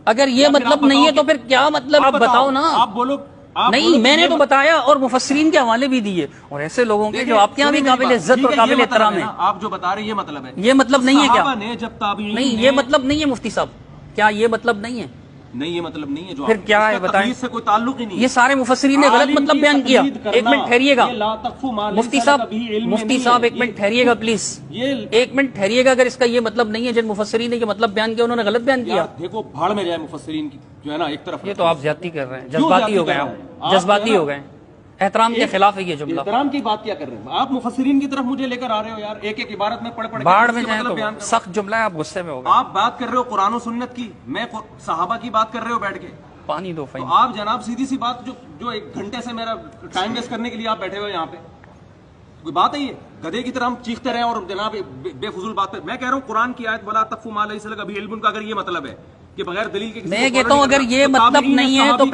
اگر یہ مطلب نہیں ہے تو پھر کیا مطلب؟ آپ بتاؤ نا. آپ بولو. نہیں میں نے تو بتایا اور مفسرین کے حوالے بھی دیے اور ایسے لوگوں کے جو آپ کے یہاں بھی قابل عزت اور قابل احترام ہے. آپ جو بتا رہے ہیں یہ مطلب ہے. یہ مطلب نہیں ہے کیا؟ صحابہ نے جب تابعین نہیں یہ مطلب نہیں ہے مفتی صاحب. کیا یہ مطلب نہیں ہے؟ نہیں یہ مطلب نہیں ہے. جو پھر کیا ہے بتائیں؟ سے کوئی تعلق ہی نہیں. یہ سارے مفسرین نے غلط مطلب بیان کیا. ایک منٹ ٹھہریے گا مفتی صاحب ایک منٹ ٹھہریے گا پلیز. ایک منٹ ٹھہریے گا. اگر اس کا یہ مطلب نہیں ہے جن مفسرین نے یہ مطلب بیان کیا انہوں نے غلط بیان کیا. دیکھو بھاڑ میں جائے مفسرین کی جو ہے نا ایک طرف. یہ تو آپ زیادتی کر رہے ہیں. جذباتی ہو گئے آپ. جذباتی ہو گئے. احترام کے خلاف ہے یہ جملہ. احترام کی بات کیا کر رہے ہیں آپ؟ مفسرین کی طرف مجھے لے کر آ رہے ہو یار. ایک ایک عبارت میں پڑھ پڑھ باڑ میں جائیں تو سخت جملہ ہے. آپ غصے میں ہو گئے. آپ بات کر رہے ہو قرآن و سنت کی, میں صحابہ کی بات کر رہے ہو بیٹھ کے. پانی دو تو آپ جناب سیدھی سی بات جو ایک گھنٹے سے میرا ٹائم ویسٹ کرنے کے لیے آپ بیٹھے ہوئے یہاں پہ, کوئی بات ہے یہ؟ گدھے کی طرح ہم چیختے رہے اور جناب بے فضول بات پہ. میں کہہ رہا ہوں قرآن کی آیت ولا تقف ما لیس لک بہ علم کا اگر یہ مطلب ہے کہ بغیر دلیل کے, میں کہتا ہوں اگر یہ مطلب نہیں ہے تو